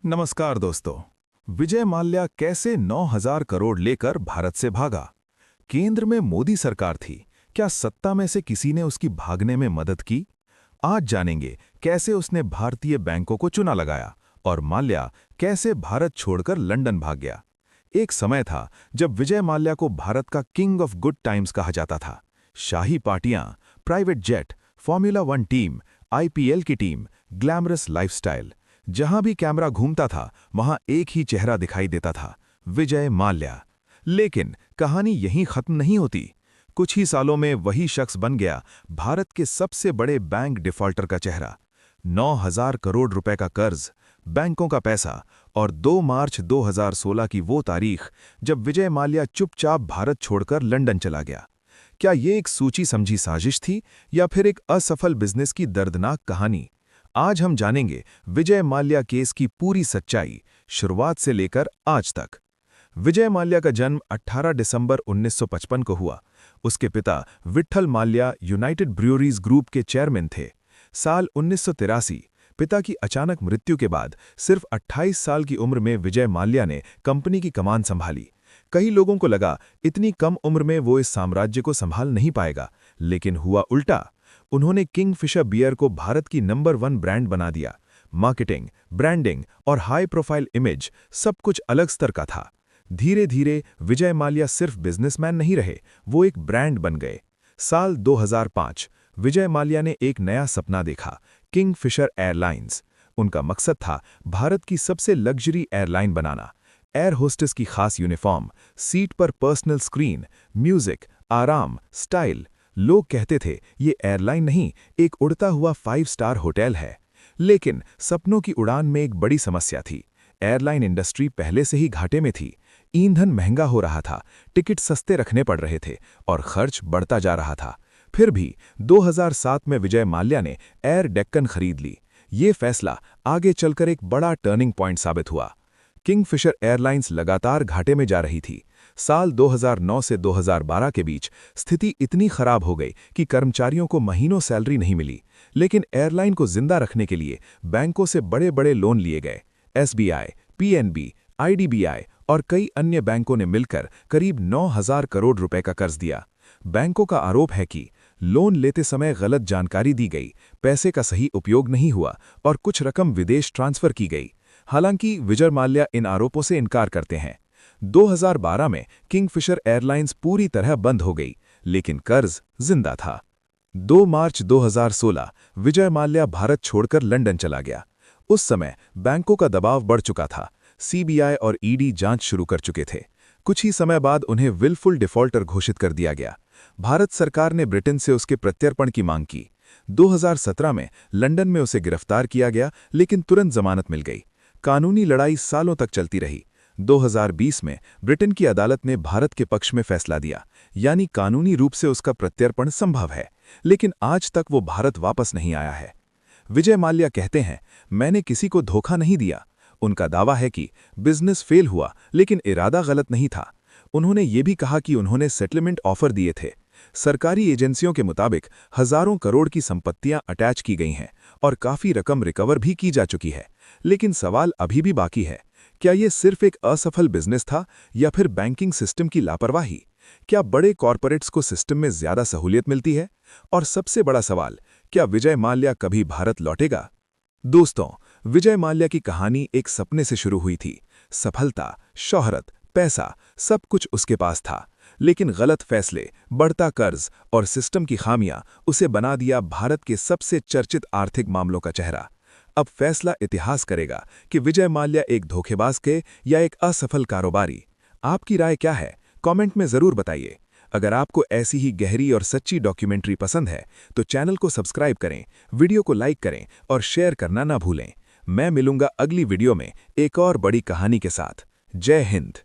नमस्कार दोस्तों। विजय माल्या कैसे 9,000 करोड़ लेकर भारत से भागा? केंद्र में मोदी सरकार थी। क्या सत्ता में से किसी ने उसकी भागने में मदद की? आज जानेंगे कैसे उसने भारतीय बैंकों को चुना लगाया और माल्या कैसे भारत छोड़कर लंदन भाग गया। एक समय था जब विजय माल्या को भारत का किंग ऑफ गुड टाइम्स कहा जाता था। शाही पार्टियां, private jet, formula 1 team, IPL की टीम, ग्लैमरस लाइफस्टाइल। जहां भी कैमरा घूमता था वहां एक ही चेहरा दिखाई देता था, विजय माल्या। लेकिन कहानी यहीं खत्म नहीं होती। कुछ ही सालों में वही शख्स बन गया भारत के सबसे बड़े बैंक डिफॉल्टर का चेहरा। 9,000 करोड़ रुपए का कर्ज, बैंकों का पैसा और 2 मार्च 2016 की वो तारीख जब विजय माल्या चुपचाप भारत छोड़कर लंदन चला गया। क्या ये एक सोची समझी साजिश थी या फिर एक असफल बिजनेस की दर्दनाक कहानी? आज हम जानेंगे विजय माल्या केस की पूरी सच्चाई, शुरुआत से लेकर आज तक। विजय माल्या का जन्म 18 दिसंबर 1955 को हुआ। उसके पिता Vitthal Mallya United breweries group के चेयरमैन थे। साल 1983 पिता की अचानक मृत्यु के बाद सिर्फ 28 साल की उम्र में विजय माल्या ने कंपनी की कमान संभाली। कई लोगों को लगा इतनी कम उम्र में वो इस साम्राज्य को संभाल नहीं पाएगा, लेकिन हुआ उल्टा। उन्होंने किंगफिशर बियर को भारत की नंबर 1 ब्रांड बना दिया। मार्केटिंग, ब्रांडिंग और हाई प्रोफाइल इमेज सब कुछ अलग स्तर का था। धीरे धीरे विजय माल्या सिर्फ बिजनेसमैन नहीं रहे, वो एक ब्रांड बन गए। साल 2005 विजय माल्या ने एक नया सपना देखा, किंगफिशर एयरलाइंस। उनका मकसद था भारत की सबसे लग्जरी एयरलाइन बनाना। एयर होस्टेस की खास यूनिफॉर्म, सीट पर पर्सनल स्क्रीन, म्यूजिक, आराम, स्टाइल। लोग कहते थे ये एयरलाइन नहीं, एक उड़ता हुआ 5 स्टार होटल है। लेकिन सपनों की उड़ान में एक बड़ी समस्या थी। एयरलाइन इंडस्ट्री पहले से ही घाटे में थी। ईंधन महंगा हो रहा था, टिकट सस्ते रखने पड़ रहे थे और खर्च बढ़ता जा रहा था। फिर भी 2007 में विजय माल्या ने एयर डेक्कन खरीद ली। ये फैसला आगे चलकर एक बड़ा टर्निंग पॉइंट साबित हुआ। किंगफिशर एयरलाइंस लगातार घाटे में जा रही थी। साल 2009 से 2012 के बीच स्थिति इतनी खराब हो गई कि कर्मचारियों को महीनों सैलरी नहीं मिली। लेकिन एयरलाइन को जिंदा रखने के लिए बैंकों से बड़े बड़े लोन लिए गए। एसबीआई, पीएनबी, आईडीबीआई और कई अन्य बैंकों ने मिलकर करीब 9,000 करोड़ रुपए का कर्ज दिया। बैंकों का आरोप है कि लोन लेते समय गलत जानकारी दी गई, पैसे का सही उपयोग नहीं हुआ और कुछ रकम विदेश ट्रांसफर की गई। हालांकि विजय माल्या इन आरोपों से इनकार करते हैं। 2012 में किंगफिशर एयरलाइंस पूरी तरह बंद हो गई, लेकिन कर्ज जिंदा था। 2 मार्च 2016 विजय माल्या भारत छोड़कर लंदन चला गया। उस समय बैंकों का दबाव बढ़ चुका था। सीबीआई और ईडी जांच शुरू कर चुके थे। कुछ ही समय बाद उन्हें विलफुल डिफॉल्टर घोषित कर दिया गया। भारत सरकार ने ब्रिटेन से उसके प्रत्यर्पण की मांग की। 2017 में लंदन में उसे गिरफ्तार किया गया, लेकिन तुरंत जमानत मिल गई। कानूनी लड़ाई सालों तक चलती रही। 2020 में ब्रिटेन की अदालत ने भारत के पक्ष में फैसला दिया, यानी कानूनी रूप से उसका प्रत्यर्पण संभव है। लेकिन आज तक वो भारत वापस नहीं आया है। विजय माल्या कहते हैं, मैंने किसी को धोखा नहीं दिया। उनका दावा है कि बिजनेस फेल हुआ, लेकिन इरादा गलत नहीं था। उन्होंने ये भी कहा कि उन्होंने सेटलमेंट ऑफर दिए थे। सरकारी एजेंसियों के मुताबिक हजारों करोड़ की संपत्तियां अटैच की गई हैं और काफी रकम रिकवर भी की जा चुकी है। लेकिन सवाल अभी भी बाकी है, क्या ये सिर्फ एक असफल बिजनेस था या फिर बैंकिंग सिस्टम की लापरवाही? क्या बड़े कॉरपोरेट्स को सिस्टम में ज्यादा सहूलियत मिलती है? और सबसे बड़ा सवाल, क्या विजय माल्या कभी भारत लौटेगा? दोस्तों, विजय माल्या की कहानी एक सपने से शुरू हुई थी। सफलता, शोहरत, पैसा सब कुछ उसके पास था। लेकिन गलत फैसले, बढ़ता कर्ज और सिस्टम की खामियां उसे बना दिया भारत के सबसे चर्चित आर्थिक मामलों का चेहरा। अब फैसला इतिहास करेगा कि विजय माल्या एक धोखेबाज के या एक असफल कारोबारी। आपकी राय क्या है? कमेंट में जरूर बताइए। अगर आपको ऐसी ही गहरी और सच्ची डॉक्यूमेंट्री पसंद है तो चैनल को सब्सक्राइब करें, वीडियो को लाइक करें और शेयर करना ना भूलें। मैं मिलूंगा अगली वीडियो में एक और बड़ी कहानी के साथ। जय हिंद।